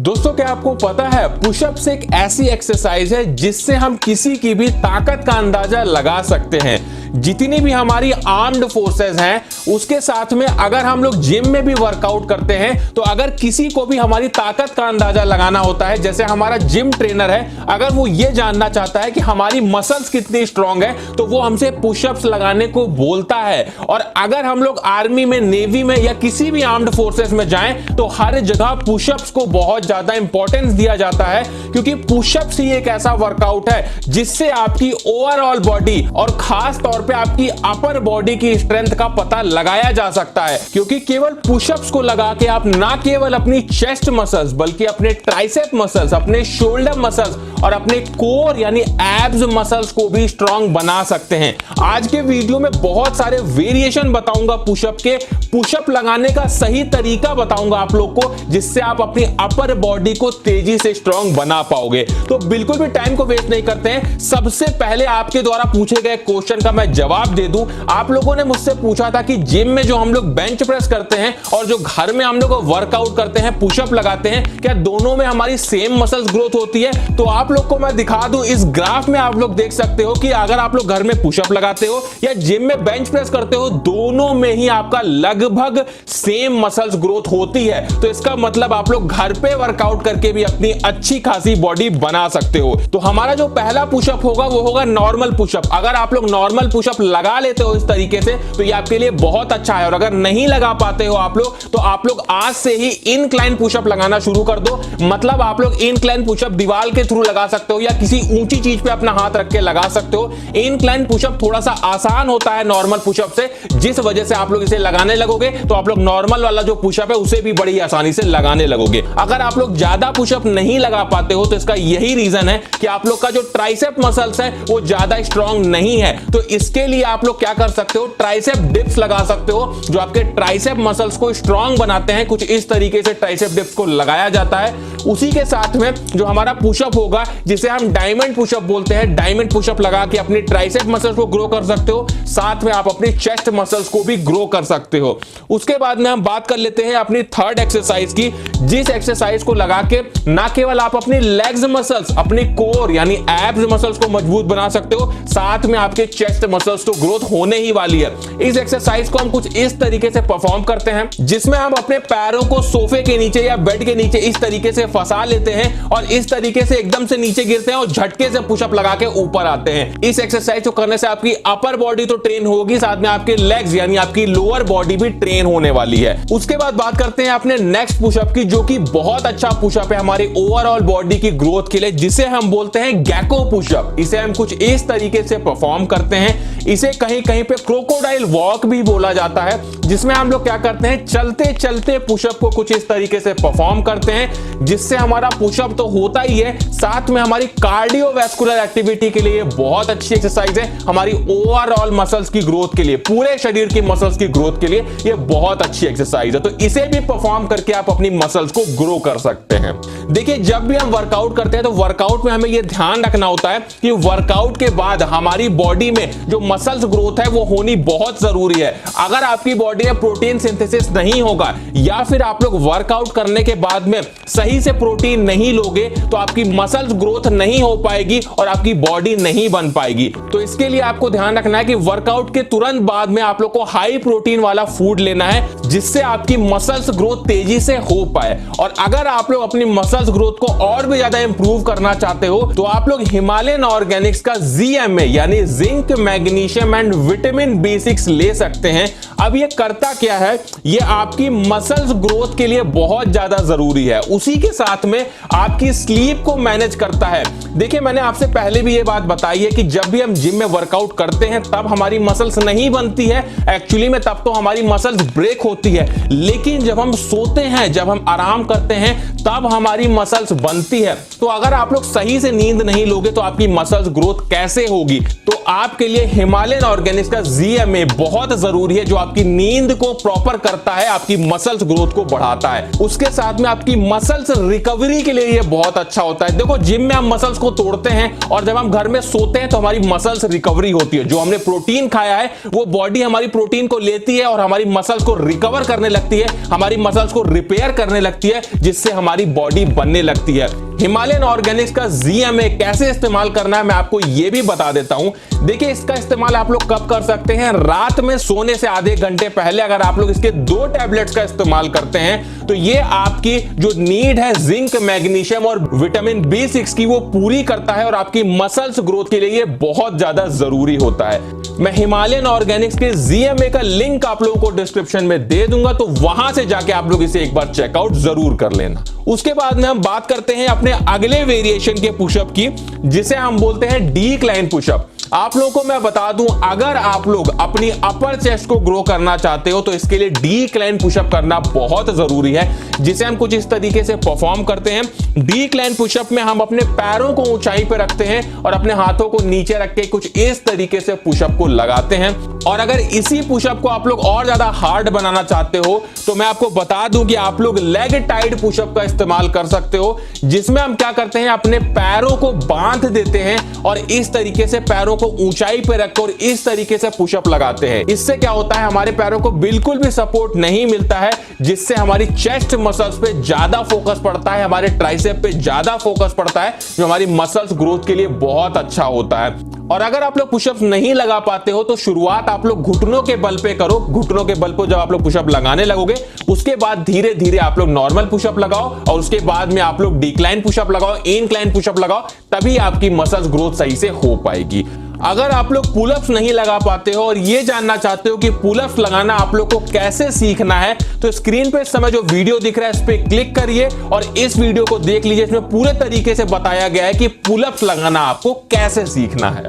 दोस्तों क्या आपको पता है पुशअप्स एक ऐसी एक्सरसाइज है जिससे हम किसी की भी ताकत का अंदाजा लगा सकते हैं। जितनी भी हमारी आर्म्ड फोर्सेस हैं उसके साथ में अगर हम लोग जिम में भी वर्कआउट करते हैं तो अगर किसी को भी हमारी ताकत का अंदाजा लगाना होता है, जैसे हमारा जिम ट्रेनर है, अगर वो ये जानना चाहता है कि हमारी मसल्स कितनी स्ट्रांग है तो वो हमसे पुशअप्स लगाने को बोलता है। और अगर हम लोग आर्मी में, नेवी में या किसी भी आर्म्ड फोर्सेस में जाएं तो हर जगह पुशअप्स को बहुत ज्यादा इंपॉर्टेंस दिया जाता है, क्योंकि पुशअप्स ही एक ऐसा वर्कआउट है जिससे आपकी ओवरऑल बॉडी और खास तौर पे आपकी अपर बॉडी की स्ट्रेंथ का पता लगाया जा सकता है। क्योंकि केवल पुशअप्स को लगा के आप ना केवल अपनी चेस्ट मसल्स बल्कि अपने ट्राइसेप मसल्स, अपने शोल्डर मसल्स और अपने कोर यानी एब्स मसल्स को भी स्ट्रांग बना सकते हैं। आज के वीडियो में बहुत सारे वेरिएशन बताऊंगा पुशअप के, पुशअप लगाने का सही तरीका बताऊंगा आप लोग को, जिससे आप अपनी अपर बॉडी को तेजी से स्ट्रांग बना पाओगे। तो बिल्कुल भी टाइम को वेस्ट नहीं करते हैं, सबसे पहले आपके द्वारा पूछे गए क्वेश्चन का मैं जवाब दे दूं। आप लोगों ने मुझसे पूछा था कि जिम में जो हम लोग बेंच प्रेस करते हैं और जो घर में हम लोग वर्कआउट करते हैं, पुशअप लगाते हैं, क्या दोनों में हमारी सेम मसल्स ग्रोथ होती है? तो आप लोग को मैं दिखा दूं, इस ग्राफ में आप लोग देख सकते हो कि अगर आप लोग घर में पुशअप लगाते हो या जिम में बेंच प्रेस करते हो, दोनों में ही आपका लगभग सेम मसल्स ग्रोथ होती है। तो इसका मतलब आप लोग घर पे वर्कआउट करके भी अपनी अच्छी खासी बॉडी बना सकते हो। तो हमारा जो पहला पुशअप होगा वो होगा नॉर्मल पुशअप। अगर आप लोग नॉर्मल पुशअप लगा लेते हो इस तरीके से तो ये आपके लिए बहुत अच्छा है, और अगर नहीं लगा पाते हो आप लोग तो आप लोग आज से ही इनक्लाइन पुशअप लगाना शुरू कर दो। मतलब आप लोग इनक्लाइन पुशअप दीवार के थ्रू लगा सकते हो या किसी ऊंची चीज पे अपना हाथ रख के लगा सकते हो। इनक्लाइन पुशअप थोड़ा सा आसान होता है नॉर्मल पुशअप से, जिस वजह से आप लोग इसे लगाने लगोगे तो आप लोग नॉर्मल वाला जो पुशअप है उसे भी बड़ी आसानी से लगाने लगोगे। अगर आप लोग ज्यादा पुशअप नहीं लगा पाते हो तो इसका यही रीजन है कि आप लोग का जो ट्राइसेप मसल्स है वो ज्यादा स्ट्रांग नहीं है। तो इसके लिए आप लोग क्या कर सकते हो, ट्राइसेप डिप्स लगा सकते हो जो आपके ट्राइसेप मसल्स को स्ट्रांग बनाते हैं। कुछ इस तरीके से ट्राइसेप डिप्स को लगाया जाता है। उसी के साथ में जो हमारा पुशअप होगा जिसे हम डायमंड पुशअप बोलते हैं, डायमंड पुशअप लगा के अपनी ट्राइसेप मसल्स को ग्रो कर सकते हो, साथ में आप अपनी चेस्ट मसल्स को भी ग्रो कर सकते हो। उसके बाद में हम बात कर लेते हैं अपनी थर्ड एक्सरसाइज की, जिस एक्सरसाइज को लगा के ना केवल आप अपनी लेग्स मसल्स, अपनी कोर यानी एब्स मसल्स को मजबूत बना सकते हो, साथ में आपके चेस्ट मसल्स तो ग्रोथ होने ही वाली है। इस एक्सरसाइज को हम कुछ इस तरीके से परफॉर्म करते हैं जिसमें हम अपने पैरों को सोफे के नीचे या बेड के नीचे इस तरीके से फंसा लेते हैं और इस तरीके से एकदम से नीचे गिरते हैं और झटके से पुशअप लगा के ऊपर आते हैं। इस एक्सरसाइज को करने से आपकी अपर बॉडी तो ट्रेन होगी, साथ में आपके लेग्स यानी आपकी लोअर बॉडी भी ट्रेन होने वाली है। उसके बाद बात करते हैं अपने नेक्स्ट पुशअप की, जो कि बहुत अच्छा पुशअप है हमारी ओवरऑल बॉडी की ग्रोथ के लिए, जिसे हम बोलते हैं गेको पुशअप। इसे हम कुछ इस तरीके से परफॉर्म करते हैं। इसे कहीं कहीं पे क्रोकोडाइल वॉक भी बोला जाता है, जिसमें हम लोग क्या करते हैं, चलते चलते पुशअप को कुछ इस तरीके से परफॉर्म करते हैं, जिससे हमारा पुशअप तो होता ही है, साथ में हमारी कार्डियोवैस्कुलर एक्टिविटी के लिए बहुत अच्छी एक्सरसाइज है। हमारी ओवरऑल मसल्स की ग्रोथ के लिए, पूरे शरीर की मसल्स की ग्रोथ के लिए ये बहुत अच्छी एक्सरसाइज है। तो इसे भी परफॉर्म करके आप अपनी मसल्स को ग्रो कर सकते हैं। देखिए, जब भी हम वर्कआउट करते हैं तो वर्कआउट में हमें यह ध्यान रखना होता है कि वर्कआउट के बाद हमारी बॉडी में जो मसल्स ग्रोथ है वो होनी बहुत जरूरी है। अगर आपकी बॉडी में प्रोटीन सिंथेसिस नहीं होगा या फिर आप लोग वर्कआउट करने के बाद में सही से प्रोटीन नहीं लोगे तो आपकी मसल्स ग्रोथ नहीं हो पाएगी और आपकी बॉडी नहीं बन पाएगी। तो इसके लिए आपको ध्यान रखना है कि वर्कआउट के तुरंत बाद में आप लोग को हाई प्रोटीन वाला फूड लेना है, जिससे आपकी मसल्स ग्रोथ तेजी से हो पाए। और अगर आप लोग अपनी मसल्स ग्रोथ को और भी ज्यादा इंप्रूव करना चाहते हो तो आप लोग हिमालयन ऑर्गेनिक्स का ZMA यानी zinc, magnesium and vitamin B6 ले सकते हैं। अब ये करता क्या है, ये आपकी मसल्स ग्रोथ के लिए बहुत ज्यादा जरूरी है। उसी के साथ में आपकी स्लीप को मैनेज करता है। देखिए, मैंने आपसे पहले भी ये बात बताई है कि जब भी हम जिम में वर्कआउट करते हैं तब हमारी मसल्स नहीं बनती है, एक्चुअली में तब तो हमारी मसल्स ब्रेक होती है। लेकिन जब हम सोते हैं, जब हम आराम करते हैं, तब हमारी मसल्स बनती है। तो अगर आप लोग सही से नींद नहीं लोगे तो आपकी मसल्स ग्रोथ कैसे होगी? तो आपके लिए हिमालयन ऑर्गेनिक्स का ZMA बहुत जरूरी है, जो आपकी नींद को प्रॉपर करता है, आपकी मसल्स ग्रोथ को बढ़ाता है। उसके साथ में आपकी मसल्स रिकवरी के लिए ये बहुत अच्छा होता है। देखो, जिम में हम मसल्स को तोड़ते हैं और जब हम घर में सोते हैं तो हमारी मसल्स रिकवरी होती है। जो हमने प्रोटीन खाया है वो बॉडी हमारी प्रोटीन को लेती है और हमारी मसल्स को रिकवर करने लगती है, हमारी मसल्स को रिपेयर करने लगती है, जिससे हमारी बॉडी बनने लगती है। हिमालयन ऑर्गेनिक्स का ZMA कैसे इस्तेमाल करना है मैं आपको यह भी बता देता हूं। देखिए, इसका इस्तेमाल आप लोग कब कर सकते हैं? रात में सोने से आधे घंटे पहले अगर आप लोग इसके 2 टैबलेट्स का इस्तेमाल करते हैं तो ये आपकी जो नीड है जिंक, मैग्नीशियम और विटामिन B6 की वो पूरी करता है और आपकी मसल्स ग्रोथ के लिए ये बहुत ज्यादा जरूरी होता है। मैं हिमालयन ऑर्गेनिक्स के ZMA का लिंक आप लोगों को डिस्क्रिप्शन में दे दूंगा, तो वहां से जाके आप लोग इसे एक बार चेकआउट जरूर कर लेना। उसके बाद में हम बात करते हैं अपने अगले वेरिएशन के पुशअप की, जिसे हम बोलते हैं डिक्लाइन पुशअप। आप लोगों को मैं बता दूं, अगर आप लोग अपनी अपर चेस्ट को ग्रो करना चाहते हो तो इसके लिए डिक्लाइन पुशअप करना बहुत जरूरी है, जिसे हम कुछ इस तरीके से परफॉर्म करते हैं। डिक्लाइन पुशअप में हम अपने पैरों को ऊंचाई पर रखते हैं और अपने हाथों को नीचे रख के कुछ इस तरीके से पुशअप को लगाते हैं। और अगर इसी पुशअप को आप लोग और ज्यादा हार्ड बनाना चाहते हो तो मैं आपको बता दूं कि आप लोग लेग टाइड पुशअप का इस्तेमाल कर सकते हो, जिसमें हम क्या करते हैं, अपने पैरों को बांध देते हैं और इस तरीके से पैरों को ऊंचाई पे रखकर इस तरीके से पुशअप लगाते हैं। इससे क्या होता है, हमारे पैरों को बिल्कुल भी सपोर्ट नहीं मिलता है, जिससे हमारी चेस्ट मसल्स पे ज्यादा फोकस पड़ता है, हमारे ट्राइसेप पे ज्यादा फोकस पड़ता है, जो हमारी मसल्स ग्रोथ के लिए बहुत अच्छा होता है। और अगर आप लोग पुशअप्स नहीं लगा पाते हो तो शुरुआत आप लोग घुटनों के बल पे करो। घुटनों के बल पे जब आप लोग पुशअप लगाने लगोगे उसके बाद धीरे धीरे आप लोग नॉर्मल पुशअप लगाओ और उसके बाद में आप लोग डिक्लाइन पुशअप लगाओ, इंक्लाइन पुशअप लगाओ, तभी आपकी मसल्स ग्रोथ सही से हो पाएगी। अगर आप लोग पुलअप्स नहीं लगा पाते हो और ये जानना चाहते हो कि पुलअप्स लगाना आप लोग को कैसे सीखना है, तो स्क्रीन पे इस समय जो वीडियो दिख रहा है इस पे क्लिक करिए और इस वीडियो को देख लीजिए। इसमें पूरे तरीके से बताया गया है कि पुलअप्स लगाना आपको कैसे सीखना है।